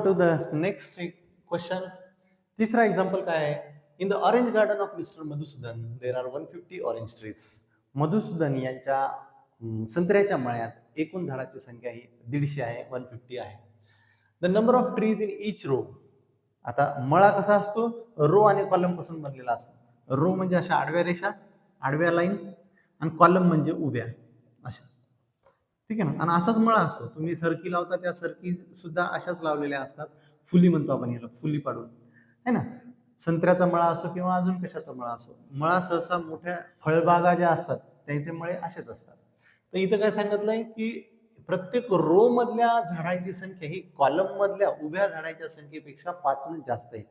On to the next question. तिसरा example काय आहे? In the orange garden of mister Madhusudan there are 150 orange trees. Madhusudan यांच्या संत्र्याच्या मळ्यात एकूण झाडाची संख्या ही 150 आहे, 150 आहे. The number of trees in each row. आता मळा कसा असतो? रो आणि कॉलम पासून बनलेला असतो. रो म्हणजे अशा आडव्या रेषा, आडव्या लाईन, आणि कॉलम म्हणजे उभ्या अशा. ठीक आहे ना. आणि असाच मळा असतो. तुम्ही सरकी लावता, त्या सरकी सुद्धा अशाच लावलेल्या असतात. फुली म्हणतो आपण याला, फुली पाडून, है ना. संत्र्याचा मळा असो किंवा अजून कशाचा मळा असो, मळा सहसा मोठ्या फळबागा ज्या असतात त्यांचे मळे असेच असतात. तर इथं काय सांगितलंय की प्रत्येक रो मधल्या झाडाची संख्या ही कॉलम मधल्या उभ्या झाडाच्या संख्येपेक्षा 5 जास्त आहे.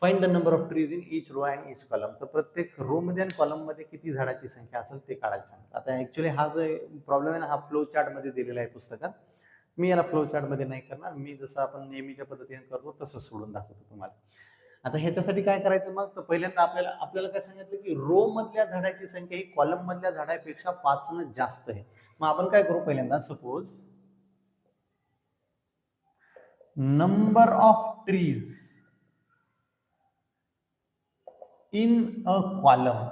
Find the number of trees in each row and each column. तर प्रत्येक रो मध्ये आणि कॉलम मध्ये किती झाडाची संख्या असेल ते काढायचं सांगितलं. आता ऍक्च्युअली हा जो प्रॉब्लेम आहे ना, हा फ्लो चार्ट मध्ये दिलेला आहे पुस्तकात. मी याला फ्लो चार्ट मध्ये नाही करणार. मी जसं आपण नेहमीच्या पद्धतीने करतो तसं सोडून दाखवतो तुम्हाला. आता ह्याच्यासाठी काय करायचं मग? तर पहिल्यांदा आपल्याला काय सांगितलं की रो मधल्या झाडाची संख्या ही कॉलम मधल्या झाडापेक्षा 5 जास्त आहे. मग आपण काय करू? पहिल्यांदा suppose number of trees in a column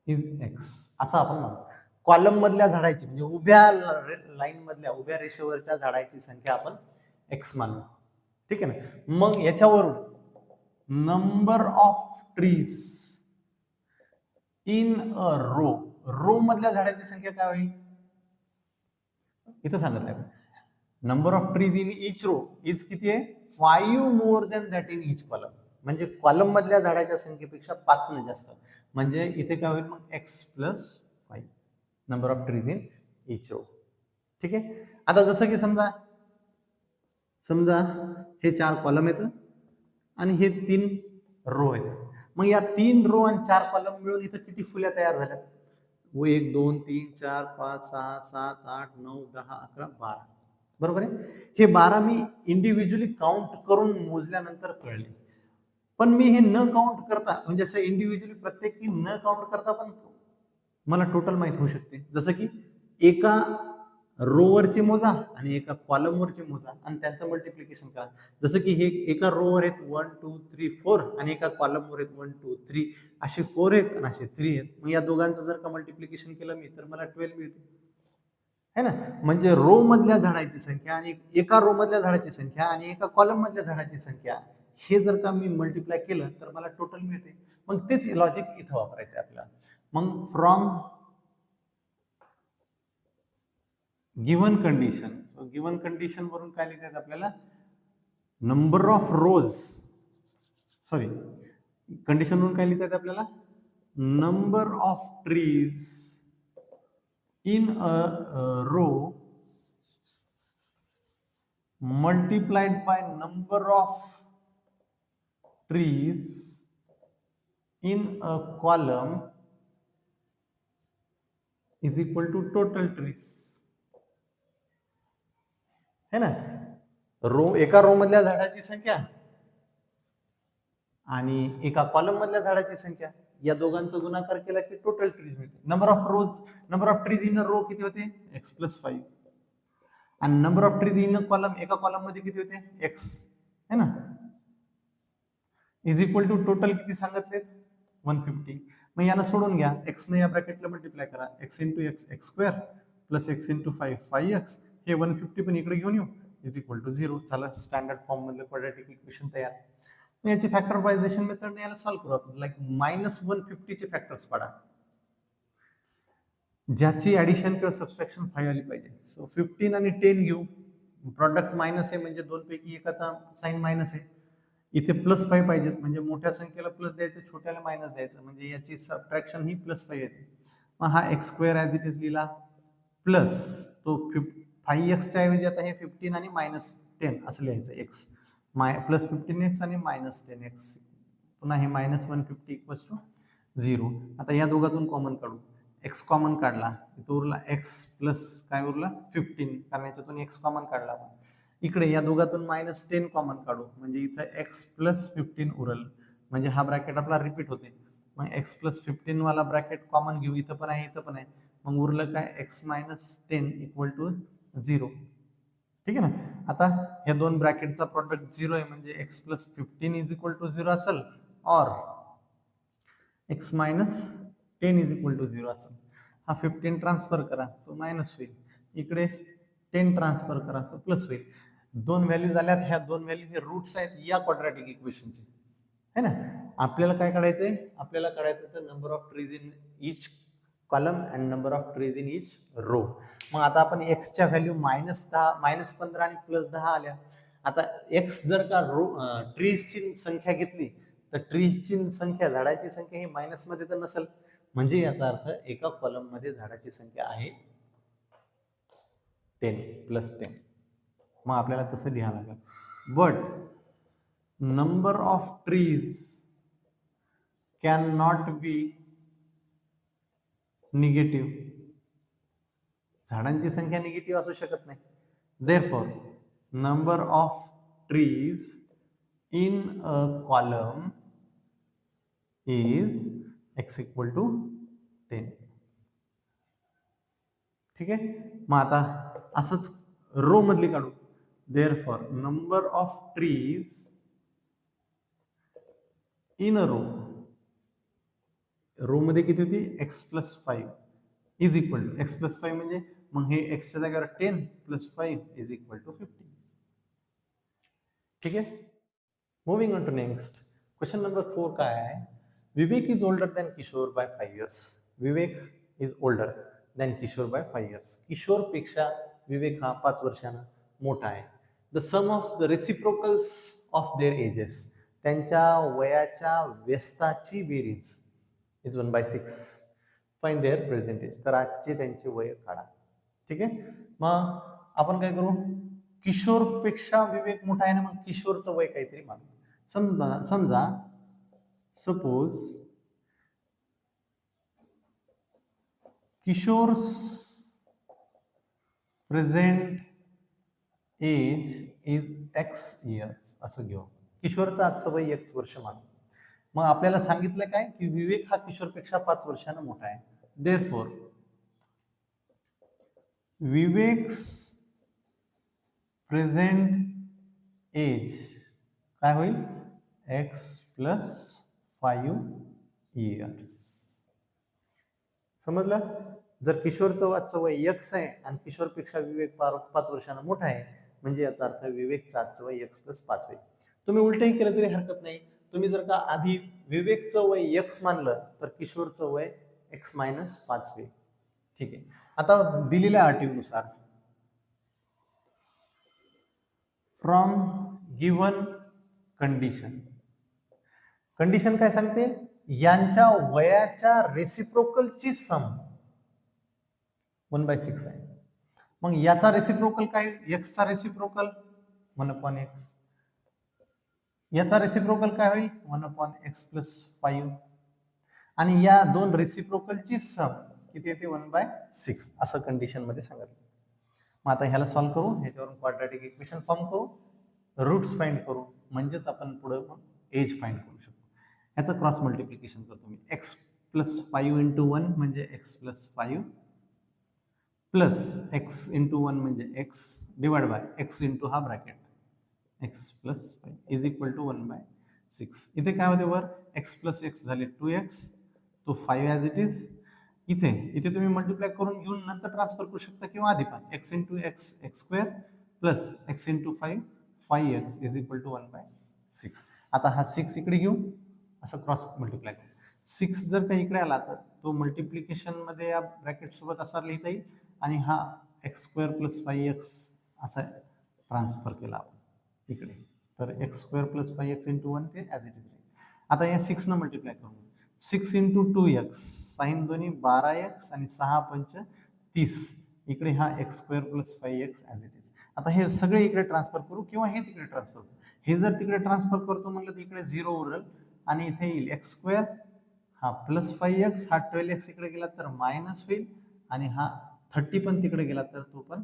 is x असं आपण म्हणतो. कॉलम मधल्या झाडाची म्हणजे उभ्या लाईन मधल्या, उभ्या रेषेवरच्या झाडाची संख्या आपण एक्स मानू. ठीक आहे ना. मग याच्यावरून number of trees in a row, row मधल्या झाडाची संख्या काय होईल? इथं सांगितलंय number of trees in each row is किती आहे? 5 more than that in each column. म्हणजे कॉलम मधल्या झाडाच्या संख्येपेक्षा 5 जास्त. म्हणजे इथे काय होईल मग? X plus 5 number of trees in each row. ठीक आहे. आता जसं की समजा हे 4 कॉलम आहेत आणि हे 3 रो आहेत. मग या 3 रो आणि 4 कॉलम मिळून इथं किती फुल्या तयार झाल्या? 1 2 3 4 5 6 7 8 9 10 11 12. बरोबर आहे. हे 12 मी इंडिव्हिज्युअली काउंट करून मोजल्यानंतर कळले. पण मी हे न काउंट करता, म्हणजे असं इंडिव्हिज्युअली प्रत्येकी न काउंट करता पण मला टोटल माहित होऊ शकते. जसं की एका रोवरचे मोजा आणि एका कॉलमवरचे मोजा आणि त्यांचं मल्टिप्लिकेशन करा. जसं की हे एका रोवर आहेत 1 2 3 4 आणि एका कॉलमवर आहेत 1 2 3 असे 4 आहेत आणि असे 3 आहेत. मग या दोघांचं जर का मल्टिप्लिकेशन केलं मी तर मला 12 मिळते, है ना. म्हणजे रो मधल्या झाडाची संख्या आणि एका रो मधल्या झाडाची संख्या आणि एका कॉलम मधल्या झाडाची संख्या हे जर का मी मल्टिप्लाय केलं तर मला टोटल मिळते. मग तेच लॉजिक इथं वापरायचं आपल्याला. मग from given condition, given condition वरून काय लिहितात आपल्याला? Number of rows, sorry, condition वरून काय लिहितात आपल्याला? Number of trees in a row multiplied by number of trees in a column is equal to total trees. है ना. एका रो मधल्या झाडाची संख्या आणि एका कॉलम मधल्या झाडाची संख्या या दोघांचा गुणाकार केला की टोटल ट्रीज मिळते. Number of trees in a row किती होते? X plus 5. आणि number of trees in a column, एका कॉलम मध्ये किती होते? एक्स, है ना. इज इक्वल टू टोटल किती सांगितले? 150. मग याला सोडून घ्या. एक्स ने या ब्रॅकेटला मल्टिप्लाय करा. X into x, x square plus x into 5, 5x. हे 150 पण इकडे घेऊन येऊ. Is equal to 0. चला, स्टँडर्ड फॉर्म मधलं क्वाड्रॅटिक इक्वेशन तयार. मग याची फॅक्टरायझेशन मेथडने याला सॉल्व्ह करू आपण. लाईक -150 चे फॅक्टर्स पाडा ज्याची ऍडिशन किंवा सबट्रॅक्शन 5 आली पाहिजे. सो 15 आणि 10 घेऊ. प्रॉडक्ट मायनस आहे म्हणजे दोन पैकी एकाचा साइन मायनस आहे. इथे प्लस 5 पाहिजेत म्हणजे मोठ्या संख्येला प्लस द्यायचं, छोट्याला मायनस द्यायचं, म्हणजे याची सबट्रॅक्शन ही +5 येते. मग हा x square as it is लिहिला प्लस तो 5x च्या ऐवजी आता हे 15 आणि -10 असं लिहायचं. एक्स प्लस 15x आणि -10x. पुन्हा हे -150 इक्वल्स टू 0. आता या दोघातून कॉमन काढू. एक्स कॉमन काढला, इथं उरला एक्स प्लस काय उरला 15, कारण याच्यातून एक्स कॉमन काढला आपण. इकडे या दोघातून -10 कॉमन काढू म्हणजे इथं एक्स प्लस 15 उरल. म्हणजे हा ब्रॅकेट आपला रिपीट होते. मग एक्स प्लस 15 वाला ब्रॅकेट कॉमन घेऊ. इथं पण आहे, इथं पण आहे. मग उरलं काय? X -10 equal to 0. ठीक आहे ना. आता ह्या दोन ब्रॅकेटचा प्रॉडक्ट 0 आहे म्हणजे x plus 15 is equal to 0 असेल और x minus 10 is equal to 0 असेल. हा 15 ट्रान्सफर करा तो मायनस होईल, इकडे 10 ट्रान्सफर करा तो प्लस होईल. दोन व्हॅल्यू झाल्यात, ह्या दोन व्हॅल्यू हे रूट्स आहेत या क्वाड्रॅटिक इक्वेशनचे है ना. आपल्याला काय काढायचंय, आपल्याला काढायचं होतं number of trees in each column and number of trees in each row. मग आता आपण एक्सच्या व्हॅल्यू -10 -15 आणि +10 आल्या. आता एक्स जर का रो ट्रीजची संख्या घेतली तर ट्रीजची संख्या, झाडाची संख्या ही मायनस मध्ये तर नसेल, म्हणजे याचा अर्थ एका कॉलम मध्ये झाडाची संख्या आहे 10 +10. मग आपल्याला तसं लिहावं लागेल. But number of trees can not be negative. झाडांची संख्या निगेटिव्ह असू शकत नाही. Therefore number of trees in a column is x equal to 10. ठीक आहे. मग आता असंच रो मधली काढू. Therefore number of trees in a row मध्ये किती होती, x plus 5 is equal to x plus 5 म्हणजे मग हे x च्या जागेवर 10 प्लस 5 इज इक्वल टू 15. ठीक आहे. Moving on to next question number 4 काय आहे. Vivek is older than Kishore by 5 years. Vivek is older than Kishore by 5 years. Kishore पेक्षा विवेक हा 5 वर्षांना मोठा आहे. The sum of the reciprocals of their ages. त्यांच्या वयाच्या व्यस्ताची बेरीज is 1/6. Find their present age. तर आजचे त्यांचे वय काढा. ठीक आहे. मग आपण काय करू, किशोर पेक्षा विवेक मोठा आहे ना, मग किशोरचं वय काहीतरी मानू. समजा suppose Kishore's present age is x years असं घेऊ. किशोरचं आजचं वय x वर्ष मानू. मग आपल्याला सांगितलं काय की विवेक हा किशोरपेक्षा 5 वर्षांना मोठा आहे. देअरफॉर विवेक्स प्रेझेंट एज काय होईल, x प्लस 5 years. समजलं. जर किशोरचं आजचं वय x आहे आणि किशोरपेक्षा विवेक 5 वर्षांना मोठा आहे म्हणजे याचा अर्थ विवेकचं आजचं वय x प्लस 5 होईल. तुम्ही उलटही केलं तरी हरकत नाही. तुम्ही जर का आधी विवेकचं वय x मानलं तर किशोरचं वय x मायनस 5 होईल. ठीक आहे. आता दिलेल्या अटीनुसार फ्रॉम गिव्हन कंडिशन, कंडिशन काय सांगते, यांच्या वयाच्या रेसिप्रोकलची सम 1/6 आहे. मग याचा रेसिप्रोकल काय, x चा रेसिप्रोकल 1/x. याचा रेसिप्रोकल काय होईल 1/x प्लस 5. आणि या दोन रेसिप्रोकलची सम किती येते 1/6 असं कंडिशन मध्ये सांगितलं. मग आता ह्याला सॉल्व्ह करू, ह्याच्यावरून क्वाड्रॅटिक इक्वेशन फॉर्म करू, रूट्स फाइंड करू, म्हणजेच आपण पुढे एज फाइंड करू शकतो. याचं क्रॉस मल्टिप्लिकेशन करतो मी. x प्लस 5 इंटू 1 म्हणजे x plus 5 plus x into 1 म्हणजे x divide by x into हा bracket x plus 5 is equal to 1/6. इथे काय होते वर x प्लस x झाले 2x, तो 5 ॲज इट इज. इथे तुम्ही मल्टिप्लाय करून घेऊन नंतर ट्रान्सफर करू शकता किंवा आधी पण x into x x² plus x into 5 5x is equal to 1/6. आता हा 6 इकडे घेऊ, असं क्रॉस मल्टिप्लाय करू. 6 जर काही इकडे आला तर तो मल्टिप्लिकेशन मध्ये या ब्रॅकेट सोबत असा लिहिता येईल आणि हा x² प्लस 5x असा ट्रान्सफर केला आपण इकडे, तर x² प्लस 5x इंटू 1 ते ॲज इट इज राहील. आता या 6 न मल्टिप्लाय करू. 6 इंटू 2x साइन दोन्ही 12x आणि 6 पंच 30. इकडे हा x² plus 5x as it is. आता हे सगळे इकडे ट्रान्सफर करू किंवा हे तिकडे ट्रान्सफर करू. हे जर तिकडे ट्रान्सफर करतो म्हणलं तर इकडे 0 उरेल आणि इथे येईल x² हा प्लस 5x, हा 12x इकडे गेला तर मायनस होईल आणि हा 30 पण तिकडे गेला तर तो पण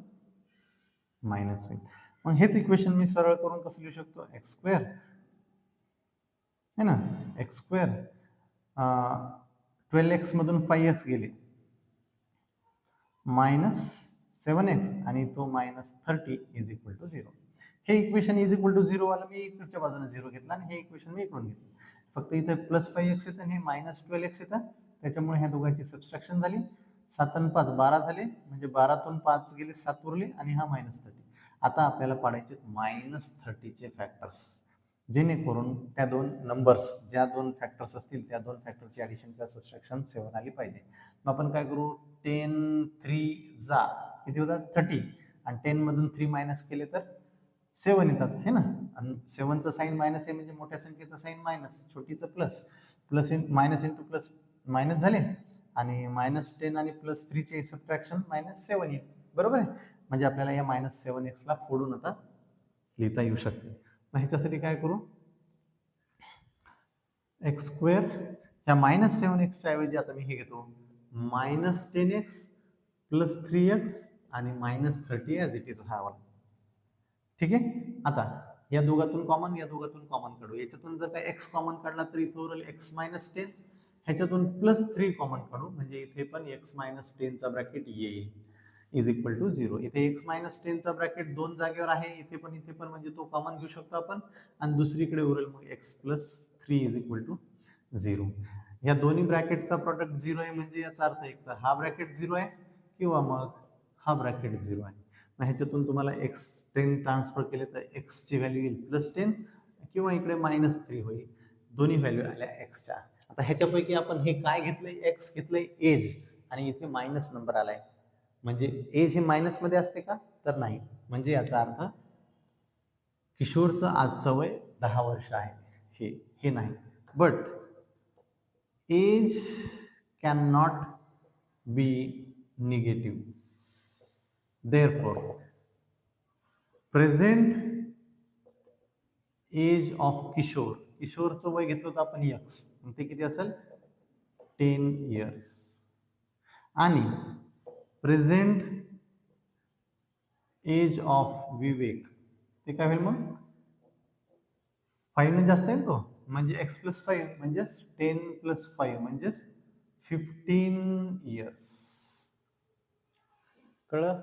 मायनस होईल. मग हेच इक्वेशन मी सरळ करून कसं लिहू शकतो, x² है ना, x² 12x मधून 5x गेले मायनस 7x आणि तो -30 इज इक्वल टू 0. हे इक्वेशन इज इक्वल टू 0 वाला मी इकडच्या बाजूने 0 घेतला आणि हे इक्वेशन मी इकडून घेतलं. फक्त इथे +5x येतं आणि हे -12x येतं, त्याच्यामुळे ह्या दोघांची सबट्रॅक्शन झाली. 7 आणि 5 12 झाले, म्हणजे 12तून 5 गेले 7 उरले आणि हा -30. आता आपल्याला पाडायचे -30 चे फॅक्टर्स, जेणेकरून त्या दोन नंबर्स, ज्या दोन फॅक्टर्स असतील त्या दोन फॅक्टरची ॲडिशन किंवा सबट्रॅक्शन 7 आली पाहिजे. मग आपण काय करू, 10 3 जा किती होतात 30, आणि 10 मधून 3 मायनस केले तर 7 येतात है ना. आणि 7चं साईन मायनस आहे म्हणजे मोठ्या संख्येचं साईन मायनस, छोटीचं plus, plus minus into plus minus झाले, आणि -10 आणि +3 चे सबट्रॅक्शन -7 येईल. बरोबर आहे. म्हणजे आपल्याला या -7x ला फोडून आता लिहिता येऊ शकते. मग ह्याच्यासाठी काय करू, x² ह्या -7x च्या ऐवजी आता मी हे घेतो -10x + 3x आणि -30 ॲज इट इज हा वाला. ठीक आहे. आता या दोघातून कॉमन, या दोघातून कॉमन काढू. याच्यातून जर का x कॉमन काढला तर इथे उरल x - 10. ह्याच्यातून +3 कॉमन काढू म्हणजे इथे पण x - 10 चा ब्रॅकेट येईल इज इक्वल टू 0. इथे x - 10 चा ब्रॅकेट दोन जागेवर आहे, इथे पण म्हणजे तो कॉमन घेऊ शकतो आपण, आणि दुसरीकडे उरेल मग x + 3 इज इक्वल टू 0. या दोन्ही ब्रॅकेटचा प्रॉडक्ट 0 आहे, म्हणजे याचा अर्थ एक तर हा ब्रॅकेट 0 आहे किंवा मग हा ब्रॅकेट 0 आहे. मग ह्याच्यातून तुम्हाला x10 ट्रान्सफर केले तर x ची व्हॅल्यू येईल +10 किंवा इकडे -3 होईल. दोन्ही व्हॅल्यू आल्या x च्या. आता ह्याच्यापैकी आपण हे काय घेतलंय, x घेतलंय एज, आणि इथे मायनस नंबर आलाय, म्हणजे एज हे मायनस मध्ये असते का, तर नाही. म्हणजे याचा अर्थ किशोरचं आजचं वय 10 वर्ष आहे, हे नाही. But age can not be negative. Therefore, present age of Kishore, किशोरचं वय घेतलं होतं आपण x, ते किती असेल 10 इयर्स, आणि प्रेझेंट एज ऑफ विवेक ते काय होईल मग 5 ने जास्त आहे तो, म्हणजे x + 5 म्हणजेच 10 + 5 म्हणजेच 15 इयर्स. कळलं.